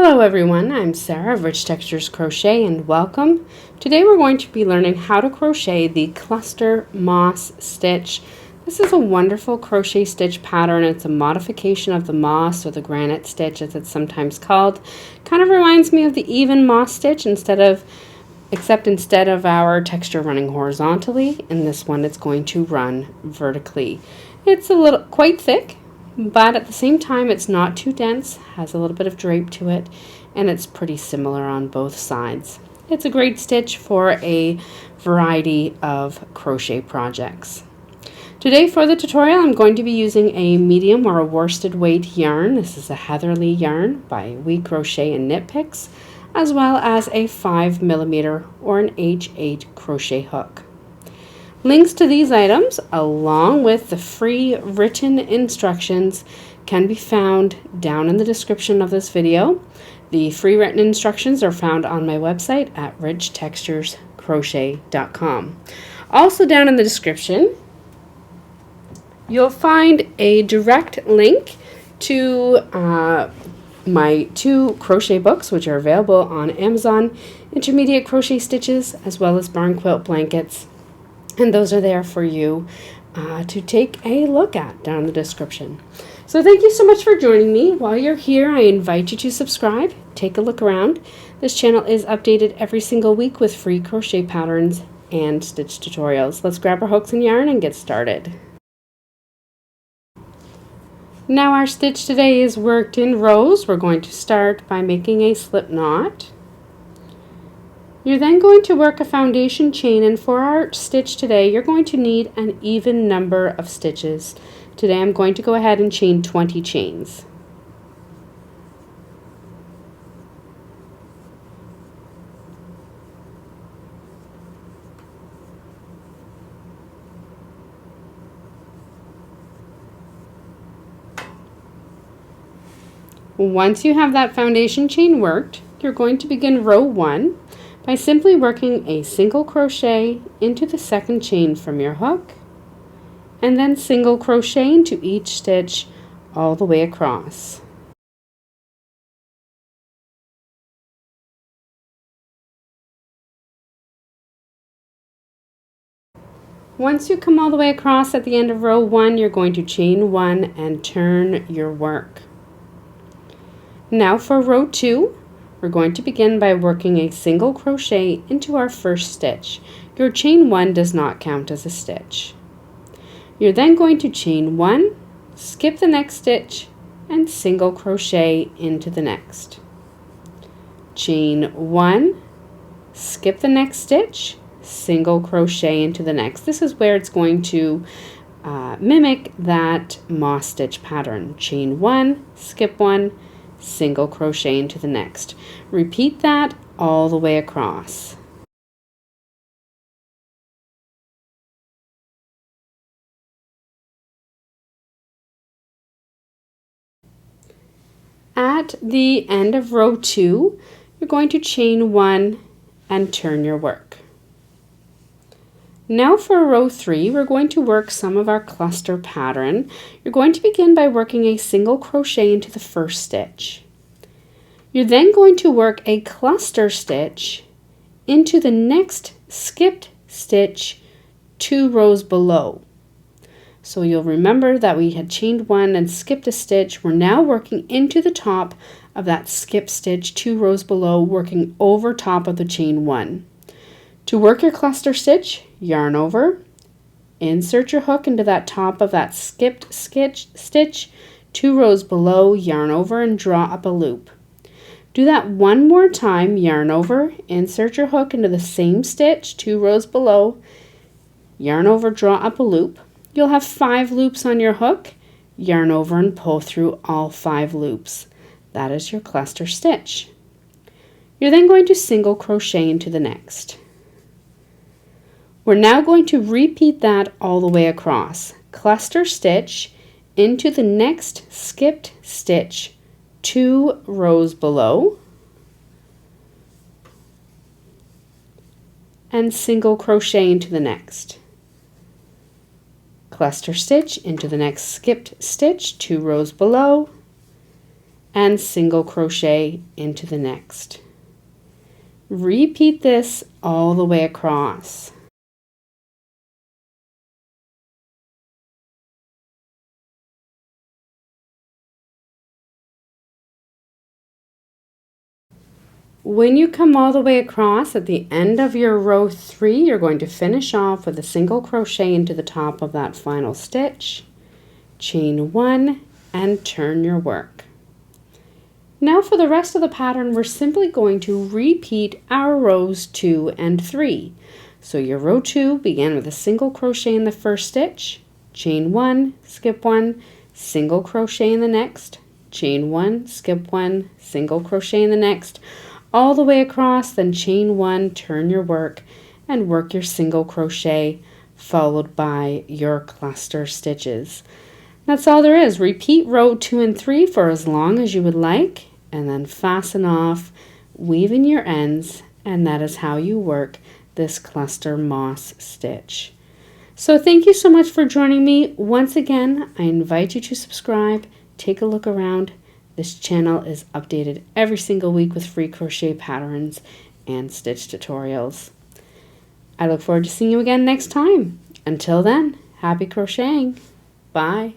Hello everyone, I'm Sarah of Rich Textures Crochet and welcome. Today we're going to be learning how to crochet the cluster moss stitch. This is a wonderful crochet stitch pattern. It's a modification of the moss or the granite stitch as it's sometimes called. Kind of reminds me of the even moss stitch except instead of our texture running horizontally, in this one it's going to run vertically. It's quite thick, but at the same time it's not too dense, has a little bit of drape to it, and it's pretty similar on both sides. It's a great stitch for a variety of crochet projects. Today for the tutorial I'm going to be using a medium or a worsted weight yarn. This is a Heatherly yarn by We Crochet and Knit Picks, as well as a 5mm or an H8 crochet hook. Links to these items, along with the free written instructions, can be found down in the description of this video. The free written instructions are found on my website at richtexturescrochet.com. Also down in the description, you'll find a direct link to my 2 crochet books, which are available on Amazon, Intermediate Crochet Stitches, as well as Barn Quilt Blankets. And those are there for you to take a look at down in the description. So thank you so much for joining me. While you're here, I invite you to subscribe, take a look around. This channel is updated every single week with free crochet patterns and stitch tutorials. Let's grab our hooks and yarn and get started. Now our stitch today is worked in rows. We're going to start by making a slip knot. You're then going to work a foundation chain, and for our stitch today you're going to need an even number of stitches. Today I'm going to go ahead and chain 20 chains. Once you have that foundation chain worked, you're going to begin row 1 by simply working a single crochet into the second chain from your hook, and then single crochet into each stitch all the way across. Once you come all the way across at the end of row 1, you're going to chain 1 and turn your work. Now for row 2, we're going to begin by working a single crochet into our first stitch. Your chain 1 does not count as a stitch. You're then going to chain 1, skip the next stitch, and single crochet into the next. Chain 1, skip the next stitch, single crochet into the next. This is where it's going to mimic that moss stitch pattern. Chain 1, skip 1, single crochet into the next. Repeat that all the way across. At the end of row 2, you're going to chain 1 and turn your work. Now for row 3, we're going to work some of our cluster pattern. You're going to begin by working a single crochet into the first stitch. You're then going to work a cluster stitch into the next skipped stitch 2 rows below. So you'll remember that we had chained 1 and skipped a stitch. We're now working into the top of that skipped stitch 2 rows below, working over top of the chain 1. To work your cluster stitch, yarn over, insert your hook into that top of that skipped stitch 2 rows below, yarn over and draw up a loop. Do that one more time, yarn over, insert your hook into the same stitch 2 rows below, yarn over, draw up a loop. You'll have 5 loops on your hook, yarn over and pull through all 5 loops. That is your cluster stitch. You're then going to single crochet into the next. We're now going to repeat that all the way across. Cluster stitch into the next skipped stitch 2 rows below, and single crochet into the next. Cluster stitch into the next skipped stitch 2 rows below, and single crochet into the next. Repeat this all the way across. When you come all the way across at the end of your row 3, you're going to finish off with a single crochet into the top of that final stitch, chain 1, and turn your work. Now for the rest of the pattern, we're simply going to repeat our rows 2 and 3. So your row 2 began with a single crochet in the first stitch, chain 1, skip 1, single crochet in the next, chain 1, skip 1, single crochet in the next, all the way across, then chain 1, turn your work, and work your single crochet followed by your cluster stitches. That's all there is. Repeat row 2 and 3 for as long as you would like, and then fasten off, weave in your ends, and that is how you work this cluster moss stitch. So thank you so much for joining me. Once again, I invite you to subscribe, take a look around. This channel is updated every single week with free crochet patterns and stitch tutorials. I look forward to seeing you again next time. Until then, happy crocheting. Bye.